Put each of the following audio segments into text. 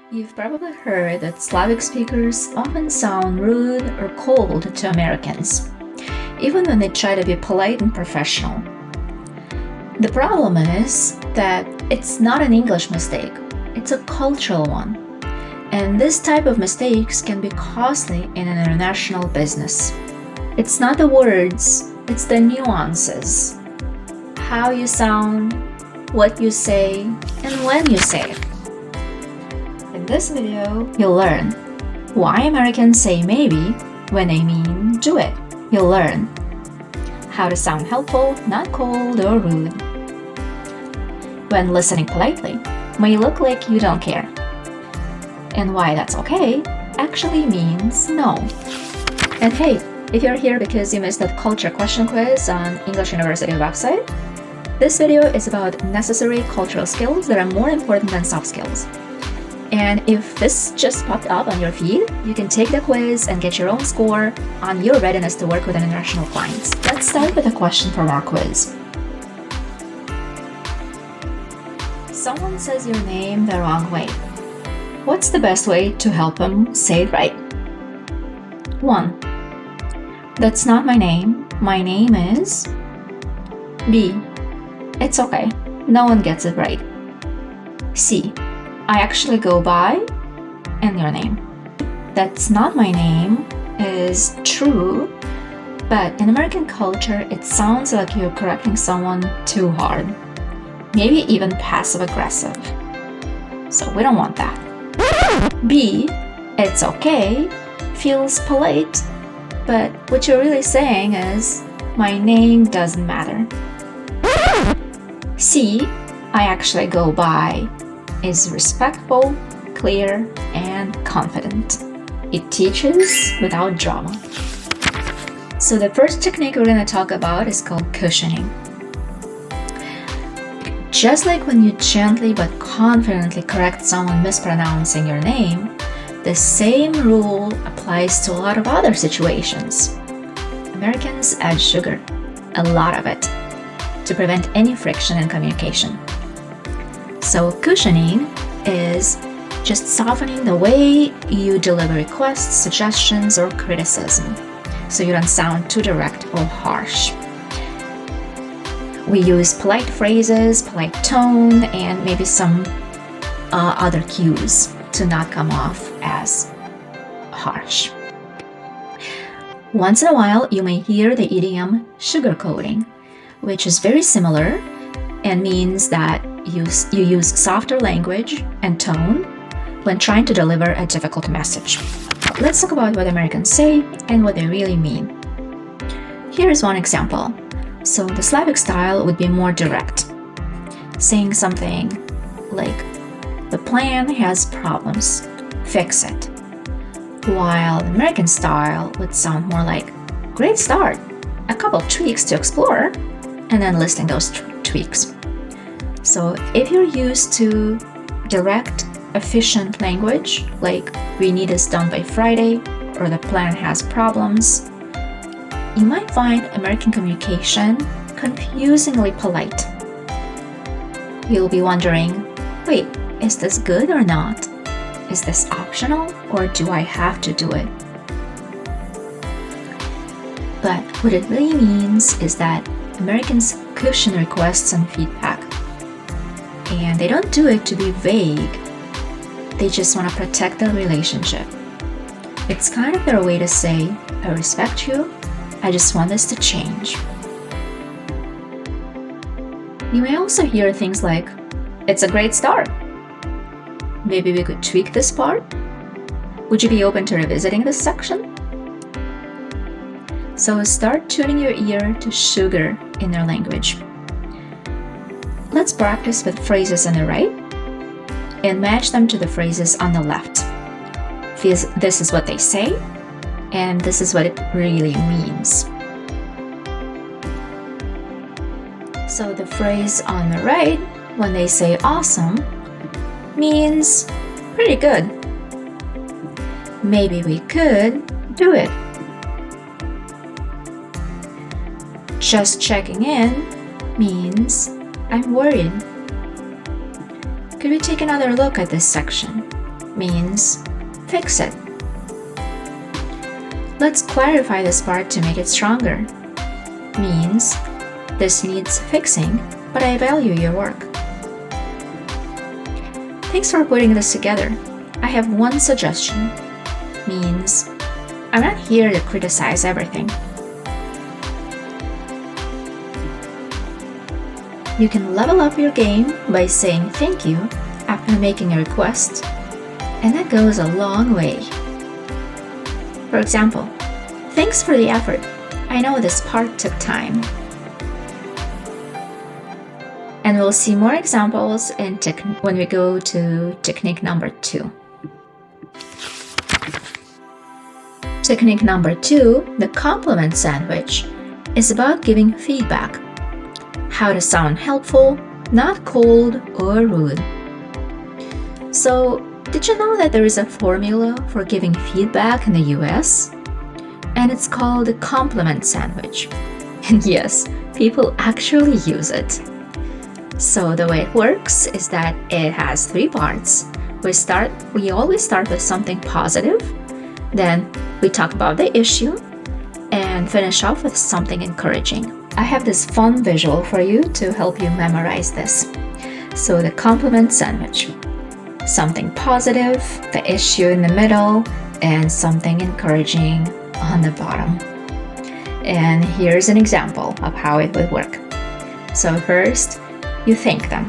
You've probably heard that Slavic speakers often sound rude or cold to Americans, even when they try to be polite and professional. The problem is that it's not an English mistake, it's a cultural one. And this type of mistakes can be costly in an international business. It's not the words, it's the nuances. How you sound, what you say, and when you say it. In this video, you'll learn why Americans say maybe when they mean do it. You'll learn how to sound helpful, not cold or rude. When listening politely may look like you don't care. And why that's okay actually means no. And hey, if you're here because you missed that culture question quiz on English University website, this video is about necessary cultural skills that are more important than soft skills. And if this just popped up on your feed, you can take the quiz and get your own score on your readiness to work with international clients. Let's start with a question from our quiz. Someone says your name the wrong way. What's the best way to help them say it right? 1. That's not my name. My name is... B. It's okay. No one gets it right. C. I actually go by, and your name. That's not my name is true, but in American culture, it sounds like you're correcting someone too hard, maybe even passive-aggressive. So we don't want that. B, it's okay, feels polite, but what you're really saying is, my name doesn't matter. C, I actually go by, is respectful, clear, and confident. It teaches without drama. So the first technique we're going to talk about is called cushioning. Just like when you gently but confidently correct someone mispronouncing your name, the same rule applies to a lot of other situations. Americans add sugar, a lot of it, to prevent any friction in communication. So cushioning is just softening the way you deliver requests, suggestions, or criticism, so you don't sound too direct or harsh. We use polite phrases, polite tone, and maybe some other cues to not come off as harsh. Once in a while, you may hear the idiom sugarcoating, which is very similar and means that you use softer language and tone when trying to deliver a difficult message. Let's talk about what Americans say and what they really mean. Here's one example. So the Slavic style would be more direct, saying something like, the plan has problems, fix it. While the American style would sound more like, great start, a couple tweaks to explore, and then listing those tweaks. So if you're used to direct, efficient language, like we need this done by Friday, or the plan has problems, you might find American communication confusingly polite. You'll be wondering, wait, is this good or not? Is this optional, or do I have to do it? But what it really means is that Americans cushion requests and feedback. And they don't do it to be vague. They just want to protect the relationship. It's kind of their way to say, I respect you, I just want this to change. You may also hear things like, it's a great start. Maybe we could tweak this part. Would you be open to revisiting this section? So start tuning your ear to sugar in their language. Let's practice with phrases on the right and match them to the phrases on the left. This is what they say, and this is what it really means. So the phrase on the right, when they say awesome, means pretty good. Maybe we could do it. Just checking in means I'm worried. Could we take another look at this section? means fix it. Let's clarify this part to make it stronger. Means this needs fixing, but I value your work. Thanks for putting this together. I have one suggestion. Means I'm not here to criticize everything. You can level up your game by saying thank you after making a request, and that goes a long way. For example, thanks for the effort. I know this part took time. And we'll see more examples when we go to technique number 2. Technique number 2, the compliment sandwich, is about giving feedback. How to sound helpful, not cold or rude. So, did you know that there is a formula for giving feedback in the US? And it's called the compliment sandwich. And yes, people actually use it. So the way it works is that it has 3 parts. We always start with something positive, then we talk about the issue, and finish off with something encouraging. I have this fun visual for you to help you memorize this. So the compliment sandwich. Something positive, the issue in the middle, and something encouraging on the bottom. And here's an example of how it would work. So first, you thank them.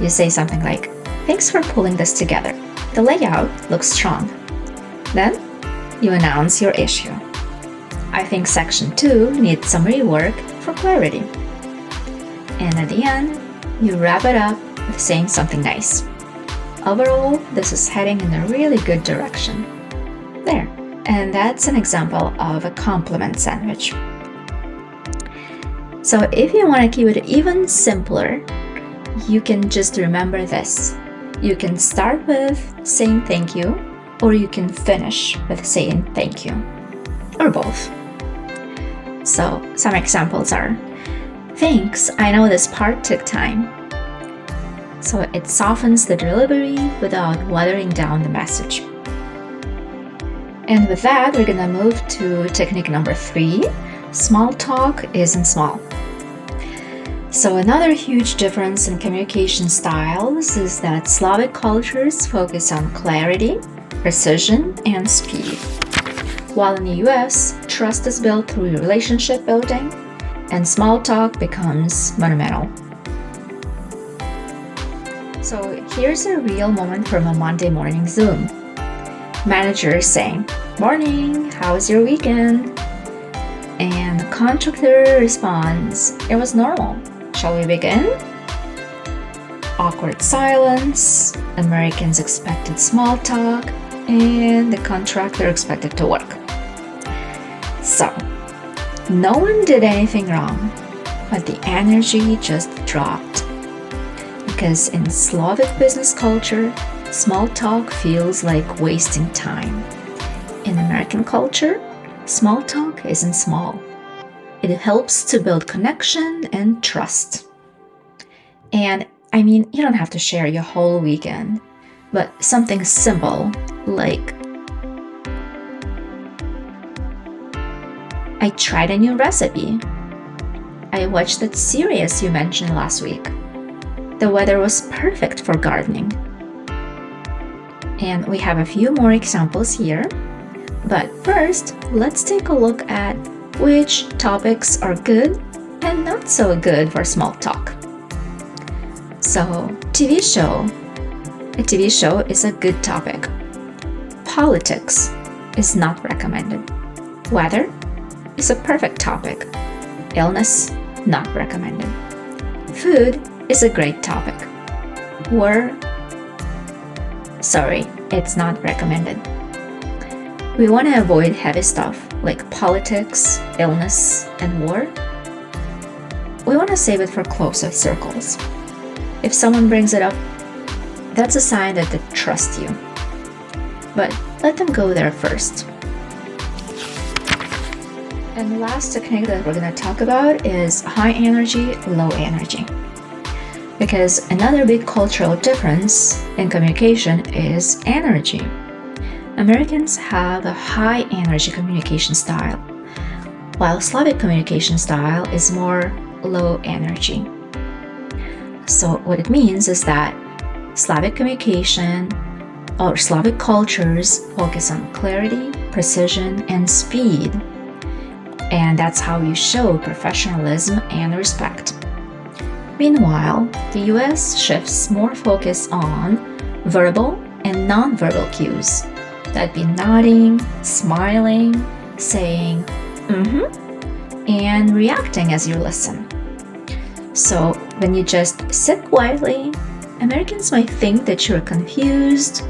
You say something like, thanks for pulling this together. The layout looks strong. Then, you announce your issue. I think section 2 needs some rework for clarity. And at the end, you wrap it up with saying something nice. Overall, this is heading in a really good direction. There. And that's an example of a compliment sandwich. So if you want to keep it even simpler, you can just remember this. You can start with saying thank you, or you can finish with saying thank you, or both. So some examples are, thanks, I know this part took time. So it softens the delivery without watering down the message. And with that, we're gonna move to technique number 3. Small talk isn't small. So another huge difference in communication styles is that Slavic cultures focus on clarity, precision, and speed. While in the US, trust is built through relationship building, and small talk becomes monumental. So here's a real moment from a Monday morning Zoom. Manager is saying, morning, how's your weekend? And the contractor responds, it was normal. Shall we begin? Awkward silence, Americans expected small talk, and the contractor expected to work. So, no one did anything wrong, but the energy just dropped. Because in Slavic business culture, small talk feels like wasting time. In American culture, small talk isn't small. It helps to build connection and trust. And I mean, you don't have to share your whole weekend, but something simple like, I tried a new recipe. I watched that series you mentioned last week. The weather was perfect for gardening. And we have a few more examples here. But first, let's take a look at which topics are good and not so good for small talk. So, TV show. A TV show is a good topic. Politics is not recommended. Weather is a perfect topic. Illness, not recommended. Food is a great topic. It's not recommended. We want to avoid heavy stuff like politics, illness, and war. We want to save it for closer circles. If someone brings it up, that's a sign that they trust you. But let them go there first. And the last technique that we're going to talk about is high energy, low energy. Because another big cultural difference in communication is energy. Americans have a high energy communication style, while Slavic communication style is more low energy. So what it means is that Slavic communication or Slavic cultures focus on clarity, precision, and speed. And that's how you show professionalism and respect. Meanwhile, the US shifts more focus on verbal and nonverbal cues. That'd be nodding, smiling, saying and reacting as you listen. So when you just sit quietly, Americans might think that you're confused,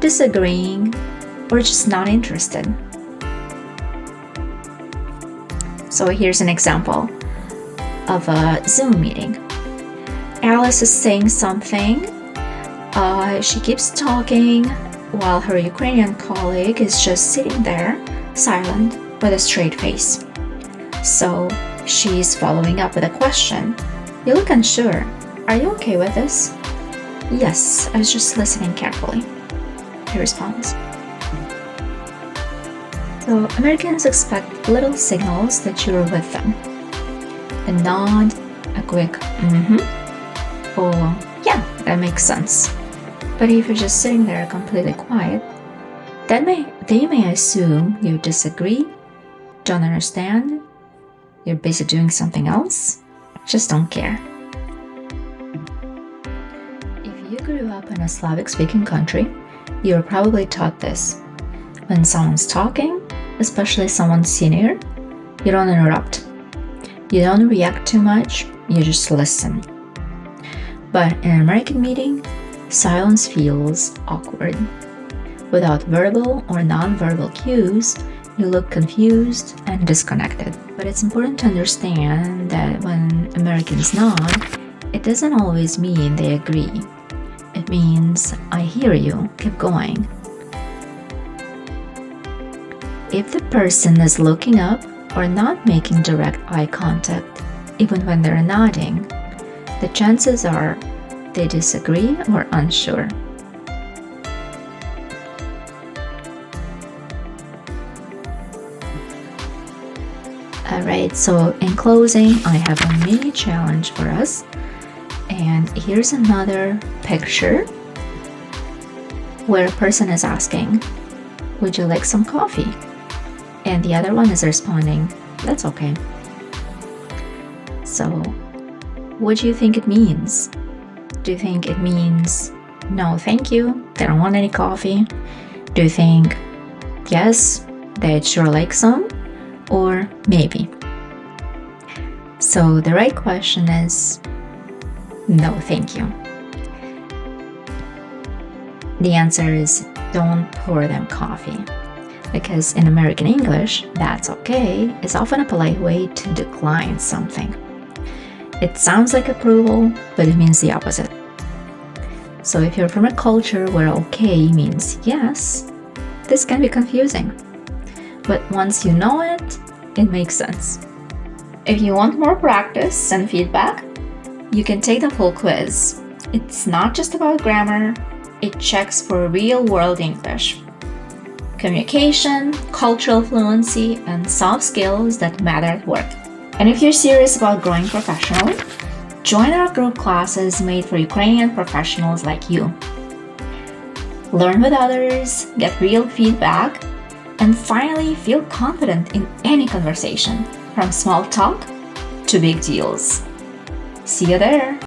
disagreeing, or just not interested. So here's an example of a Zoom meeting. Alice is saying something. She keeps talking while her Ukrainian colleague is just sitting there, silent, with a straight face. So she's following up with a question. You look unsure. Are you okay with this? Yes, I was just listening carefully, he responds. So Americans expect little signals that you're with them. A nod, a quick or yeah, that makes sense. But if you're just sitting there completely quiet, they may assume you disagree, don't understand, you're busy doing something else, just don't care. If you grew up in a Slavic-speaking country, you're probably taught this. When someone's talking, especially someone senior, you don't interrupt. You don't react too much, you just listen. But in an American meeting, silence feels awkward. Without verbal or non-verbal cues, you look confused and disconnected. But it's important to understand that when Americans nod, it doesn't always mean they agree. It means, I hear you, keep going. If the person is looking up or not making direct eye contact, even when they're nodding, the chances are they disagree or unsure. Alright, so in closing, I have a mini challenge for us. And here's another picture where a person is asking, would you like some coffee? And the other one is responding, that's okay. So, what do you think it means? Do you think it means, no thank you, they don't want any coffee? Do you think, yes, they'd sure like some? Or maybe? So the right question is, no thank you. The answer is, don't pour them coffee. Because in American English, that's okay is often a polite way to decline something. It sounds like approval, but it means the opposite. So if you're from a culture where okay means yes, this can be confusing. But once you know it, it makes sense. If you want more practice and feedback, you can take the full quiz. It's not just about grammar, it checks for real-world English. Communication, cultural fluency, and soft skills that matter at work. And if you're serious about growing professionally, join our group classes made for Ukrainian professionals like you. Learn with others, get real feedback, and finally feel confident in any conversation, from small talk to big deals. See you there!